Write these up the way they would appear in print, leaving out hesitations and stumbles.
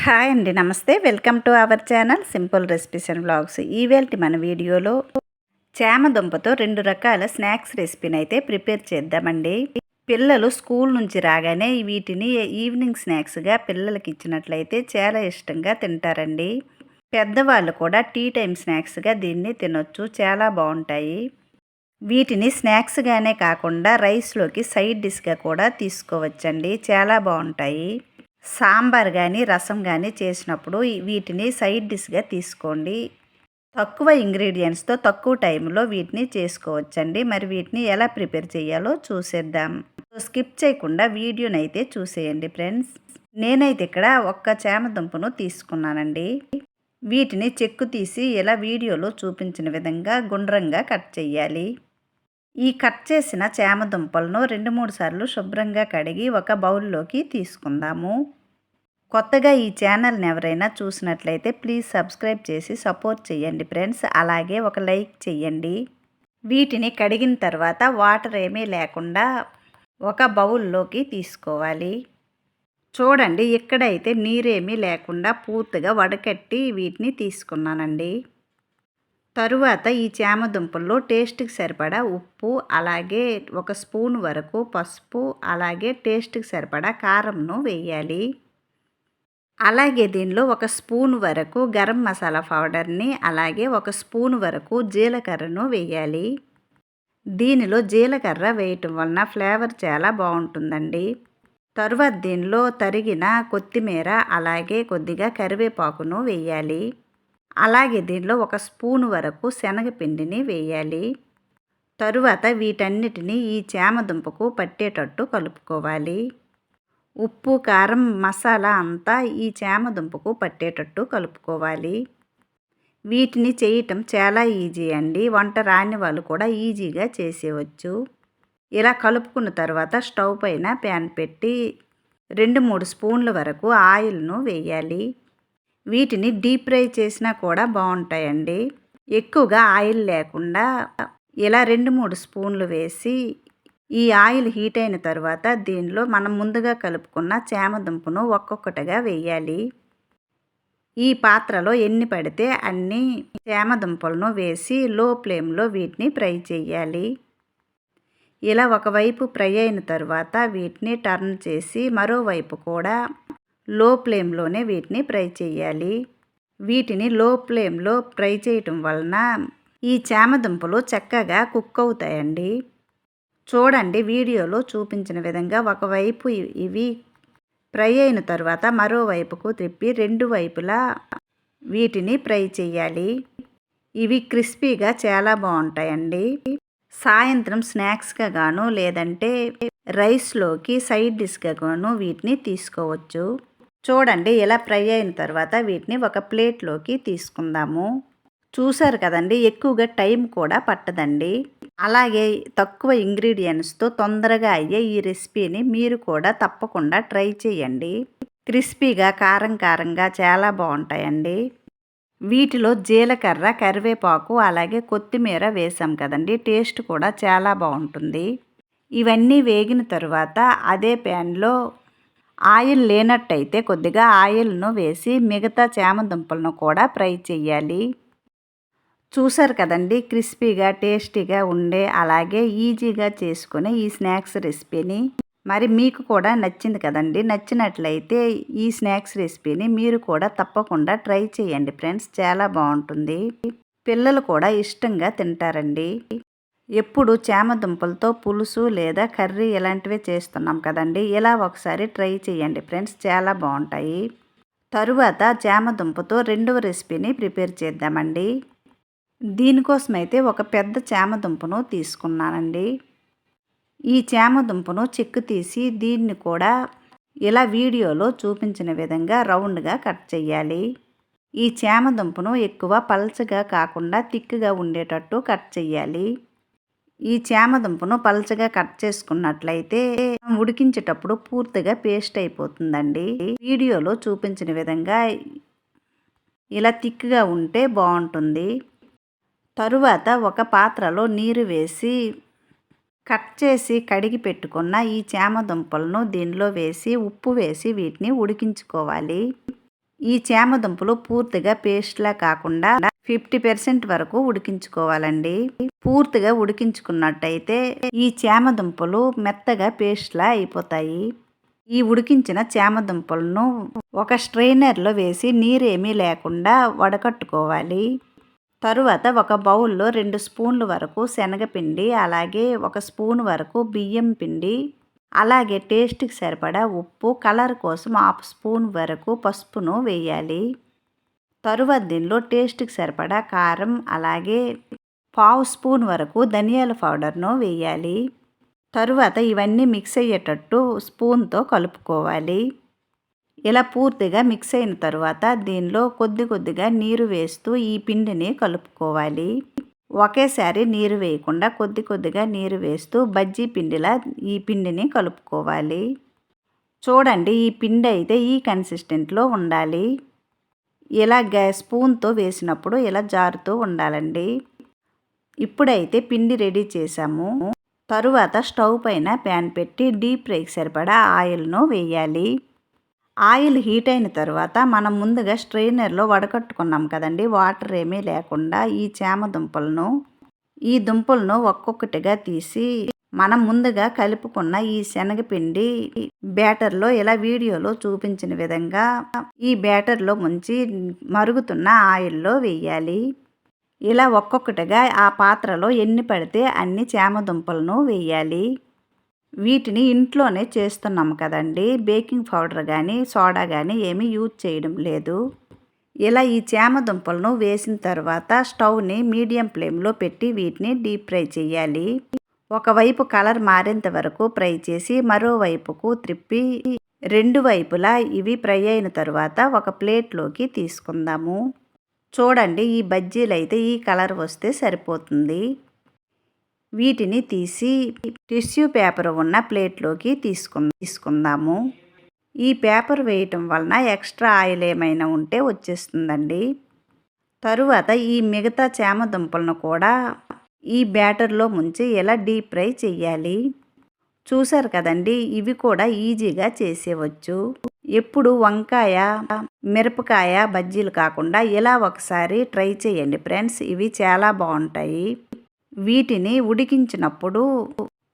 Hi అండి, నమస్తే. Welcome to our channel simple recipes and vlogs. ఈవేళ మన వీడియోలో చామదుంపతో 2 రకాల స్నాక్స్ రెసిపీని అయితే ప్రిపేర్ చేద్దామండి. పిల్లలు స్కూల్ నుంచి రాగానే వీటిని ఈవినింగ్ స్నాక్స్గా పిల్లలకి ఇచ్చినట్లయితే చాలా ఇష్టంగా తింటారండి. పెద్దవాళ్ళు కూడా టీ టైం స్నాక్స్గా దీన్ని తినొచ్చు, చాలా బాగుంటాయి. వీటిని స్నాక్స్గానే కాకుండా రైస్లోకి సైడ్ డిష్గా కూడా తీసుకోవచ్చండి, చాలా బాగుంటాయి. సాంబార్ కానీ రసం కానీ చేసినప్పుడు వీటిని సైడ్ డిష్గా తీసుకోండి. తక్కువ ఇంగ్రీడియంట్స్తో తక్కువ టైంలో వీటిని చేసుకోవచ్చండి. మరి వీటిని ఎలా ప్రిపేర్ చేయాలో చూసేద్దాం. స్కిప్ చేయకుండా వీడియోని అయితే చూసేయండి ఫ్రెండ్స్. నేనైతే ఇక్కడ ఒక్క చామదుంపను తీసుకున్నానండి. వీటిని చెక్కు తీసి ఇలా వీడియోలో చూపించిన విధంగా గుండ్రంగా కట్ చేయాలి. ఈ కట్ చేసిన చామదుంపలను 2-3 సార్లు శుభ్రంగా కడిగి ఒక బౌల్లోకి తీసుకుందాము. కొత్తగా ఈ ఛానల్ని ఎవరైనా చూసినట్లయితే ప్లీజ్ సబ్స్క్రైబ్ చేసి సపోర్ట్ చేయండి ఫ్రెండ్స్. అలాగే ఒక లైక్ చేయండి. వీటిని కడిగిన తర్వాత వాటర్ ఏమీ లేకుండా ఒక బౌల్లోకి తీసుకోవాలి. చూడండి, ఇక్కడైతే నీరేమీ లేకుండా పూర్తిగా వడకట్టి వీటిని తీసుకున్నానండి. తరువాత ఈ చామదుంపల్లో టేస్ట్కి సరిపడా ఉప్పు, అలాగే 1 స్పూన్ వరకు పసుపు, అలాగే టేస్ట్కి సరిపడా కారంను వేయాలి. అలాగే దీనిలో 1 స్పూన్ వరకు గరం మసాలా పౌడర్ని, అలాగే 1 స్పూన్ వరకు జీలకర్రను వేయాలి. దీనిలో జీలకర్ర వేయటం వలన ఫ్లేవర్ చాలా బాగుంటుందండి. తరువాత దీనిలో తరిగిన కొత్తిమీర, అలాగే కొద్దిగా కరివేపాకును వేయాలి. అలాగే దీనిలో 1 స్పూన్ వరకు శనగపిండిని వేయాలి. తరువాత వీటన్నిటిని ఈ చామదుంపకు పట్టేటట్టు కలుపుకోవాలి. ఉప్పు, కారం, మసాలా అంతా ఈ చామదుంపకు పట్టేటట్టు కలుపుకోవాలి. వీటిని చేయటం చాలా ఈజీ అండి. వంట రాని వాళ్ళు కూడా ఈజీగా చేసేయవచ్చు. ఇలా కలుపుకున్న తర్వాత స్టవ్ పైన ప్యాన్ పెట్టి 2-3 స్పూన్ల వరకు ఆయిల్ను వేయాలి. వీటిని డీప్ ఫ్రై చేసినా కూడా బాగుంటాయండి. ఎక్కువగా ఆయిల్ లేకుండా ఇలా 2-3 స్పూన్లు వేసి ఈ ఆయిల్ హీట్ అయిన తర్వాత దీనిలో మనం ముందుగా కలుపుకున్న చామదుంపను ఒక్కొక్కటిగా వేయాలి. ఈ పాత్రలో ఎన్ని పడితే అన్ని చామదుంపలను వేసి లో ఫ్లేమ్లో వీటిని ఫ్రై చేయాలి. ఇలా ఒకవైపు ఫ్రై అయిన తర్వాత వీటిని టర్న్ చేసి మరోవైపు కూడా లో ఫ్లేమ్లోనే వీటిని ఫ్రై చేయాలి. వీటిని లో ఫ్లేమ్లో ఫ్రై చేయటం వలన ఈ చామదుంపలు చక్కగా కుక్ అవుతాయండి. చూడండి, వీడియోలో చూపించిన విధంగా ఒకవైపు ఇవి ఫ్రై అయిన తర్వాత మరోవైపుకు తిప్పి 2 వైపులా వీటిని ఫ్రై చేయాలి. ఇవి క్రిస్పీగా చాలా బాగుంటాయండి. సాయంత్రం స్నాక్స్గా గాను లేదంటే రైస్లోకి సైడ్ డిష్గా గాను వీటిని తీసుకోవచ్చు. చూడండి, ఇలా ఫ్రై అయిన తర్వాత వీటిని ఒక ప్లేట్లోకి తీసుకుందాము. చూసారు కదండి, ఎక్కువగా టైం కూడా పట్టదండి. అలాగే తక్కువ ఇంగ్రీడియంట్స్తో తొందరగా అయ్యే ఈ రెసిపీని మీరు కూడా తప్పకుండా ట్రై చేయండి. క్రిస్పీగా కారంగా చాలా బాగుంటాయండి. వీటిలో జీలకర్ర, కరివేపాకు, అలాగే కొత్తిమీర వేసాం కదండి, టేస్ట్ కూడా చాలా బాగుంటుంది. ఇవన్నీ వేగిన తరువాత అదే ప్యాన్లో ఆయిల్ లేనట్టయితే కొద్దిగా ఆయిల్ను వేసి మిగతా చామదుంపలను కూడా ఫ్రై చేయాలి. చూసారు కదండి, క్రిస్పీగా టేస్టీగా ఉండే అలాగే ఈజీగా చేసుకునే ఈ స్నాక్స్ రెసిపీని. మరి మీకు కూడా నచ్చింది కదండి. నచ్చినట్లయితే ఈ స్నాక్స్ రెసిపీని మీరు కూడా తప్పకుండా ట్రై చేయండి ఫ్రెండ్స్, చాలా బాగుంటుంది. పిల్లలు కూడా ఇష్టంగా తింటారండి. ఎప్పుడు చామదుంపలతో పులుసు లేదా కర్రీ ఇలాంటివే చేస్తున్నాం కదండి. ఇలా ఒకసారి ట్రై చేయండి ఫ్రెండ్స్, చాలా బాగుంటాయి. తరువాత చామదుంపతో 2వ రెసిపీని ప్రిపేర్ చేద్దామండి. దీనికోసమైతే ఒక పెద్ద చామదుంపను తీసుకున్నానండి. ఈ చామదుంపను చెక్కు తీసి దీన్ని కూడా ఇలా వీడియోలో చూపించిన విధంగా రౌండ్గా కట్ చేయాలి. ఈ చామదుంపను ఎక్కువ పల్చగా కాకుండా తిక్కుగా ఉండేటట్టు కట్ చేయాలి. ఈ చామదుంపను పల్చగా కట్ చేసుకున్నట్లయితే ఉడికించేటప్పుడు పూర్తిగా పేస్ట్ అయిపోతుందండి. వీడియోలో చూపించిన విధంగా ఇలా తిక్కుగా ఉంటే బాగుంటుంది. తరువాత ఒక పాత్రలో నీరు వేసి కట్ చేసి కడిగి పెట్టుకున్న ఈ చామదుంపలను దీనిలో వేసి ఉప్పు వేసి వీటిని ఉడికించుకోవాలి. ఈ చామదుంపలు పూర్తిగా పేస్ట్లా కాకుండా 50% వరకు ఉడికించుకోవాలండి. పూర్తిగా ఉడికించుకున్నట్టయితే ఈ చామదుంపలు మెత్తగా పేస్ట్లా అయిపోతాయి. ఈ ఉడికించిన చామదుంపలను ఒక స్ట్రైనర్లో వేసి నీరేమీ లేకుండా వడకట్టుకోవాలి. తరువాత ఒక బౌల్లో 2 స్పూన్ల వరకు శనగపిండి, అలాగే 1 స్పూన్ వరకు బియ్యం పిండి, అలాగే టేస్ట్కి సరిపడా ఉప్పు, కలర్ కోసం 1/2 స్పూన్ వరకు పసుపును వేయాలి. తరువాత దీనిలో టేస్ట్కి సరిపడా కారం, అలాగే 1/2 స్పూన్ వరకు ధనియాల పౌడర్ను వేయాలి. తరువాత ఇవన్నీ మిక్స్ అయ్యేటట్టు స్పూన్తో కలుపుకోవాలి. ఇలా పూర్తిగా మిక్స్ అయిన తరువాత దీనిలో కొద్దిగా నీరు వేస్తూ ఈ పిండిని కలుపుకోవాలి. ఒకేసారి నీరు వేయకుండా కొద్దిగా నీరు వేస్తూ బజ్జీ పిండిలా ఈ పిండిని కలుపుకోవాలి. చూడండి, ఈ పిండి అయితే ఈ కన్సిస్టెంట్లో ఉండాలి. ఇలా స్పూన్తో వేసినప్పుడు ఇలా జారుతూ ఉండాలండి. ఇప్పుడైతే పిండి రెడీ చేసాము. తరువాత స్టవ్ పైన ప్యాన్ పెట్టి డీప్ ఫ్రైకి సరిపడా ఆయిల్ను వేయాలి. ఆయిల్ హీట్ అయిన తర్వాత మనం ముందుగా స్ట్రైనర్లో వడకట్టుకున్నాం కదండి, వాటర్ ఏమీ లేకుండా ఈ దుంపలను ఒక్కొక్కటిగా తీసి మనం ముందుగా కలుపుకున్న ఈ శనగపిండి బ్యాటర్లో ఇలా వీడియోలో చూపించిన విధంగా ఈ బ్యాటర్లో ముంచి మరుగుతున్న ఆయిల్లో వేయాలి. ఇలా ఒక్కొక్కటిగా ఆ పాత్రలో ఎన్ని పడితే అన్ని చామదుంపలను వేయాలి. వీటిని ఇంట్లోనే చేస్తున్నాము కదండి, బేకింగ్ పౌడర్ కానీ సోడా కానీ ఏమీ యూజ్ చేయడం లేదు. ఇలా ఈ చామదుంపలను వేసిన తర్వాత స్టవ్ని మీడియం ఫ్లేమ్లో పెట్టి వీటిని డీప్ ఫ్రై చేయాలి. ఒకవైపు కలర్ మారేంత వరకు ఫ్రై చేసి మరోవైపుకు త్రిప్పి 2 వైపులా ఇవి ఫ్రై అయిన తర్వాత ఒక ప్లేట్లోకి తీసుకుందాము. చూడండి, ఈ బజ్జీలు అయితే ఈ కలర్ వస్తే సరిపోతుంది. వీటిని తీసి టిష్యూ పేపర్ ఉన్న ప్లేట్లోకి తీసుకుందాము. ఈ పేపర్ వేయటం వలన ఎక్స్ట్రా ఆయిల్ ఏమైనా ఉంటే వచ్చేస్తుందండి. తరువాత ఈ మిగతా చామదుంపలను కూడా ఈ బ్యాటర్లో ముంచి ఇలా డీప్ ఫ్రై చేయాలి. చూసారు కదండి, ఇవి కూడా ఈజీగా చేసేవచ్చు. ఎప్పుడు వంకాయ, మిరపకాయ బజ్జీలు కాకుండా ఇలా ఒకసారి ట్రై చేయండి ఫ్రెండ్స్, ఇవి చాలా బాగుంటాయి. వీటిని ఉడికించినప్పుడు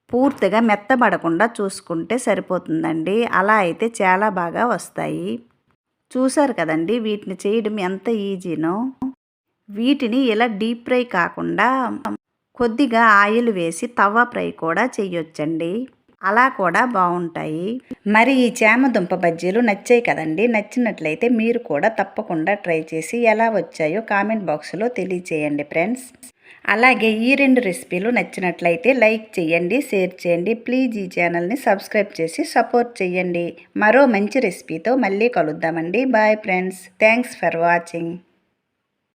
పూర్తిగా మెత్తబడకుండా చూసుకుంటే సరిపోతుందండి. అలా అయితే చాలా బాగా వస్తాయి. చూసారు కదండి, వీటిని చేయడం ఎంత ఈజీనో. వీటిని ఇలా డీప్ ఫ్రై కాకుండా కొద్దిగా ఆయిల్ వేసి తవా ఫ్రై కూడా చేయొచ్చండి. అలా కూడా బాగుంటాయి. మరి ఈ చామదుంప బజ్జీలు నచ్చాయి కదండి. నచ్చినట్లయితే మీరు కూడా తప్పకుండా ట్రై చేసి ఎలా వచ్చాయో కామెంట్ బాక్స్లో తెలియచేయండి ఫ్రెండ్స్. అలాగే ఈ 2 రెసిపీలు నచ్చినట్లయితే లైక్ చేయండి, షేర్ చేయండి. ప్లీజ్ ఈ ఛానల్ని సబ్స్క్రైబ్ చేసి సపోర్ట్ చేయండి. మరో మంచి రెసిపీతో మళ్ళీ కలుద్దామండి. Bye friends, thanks for watching.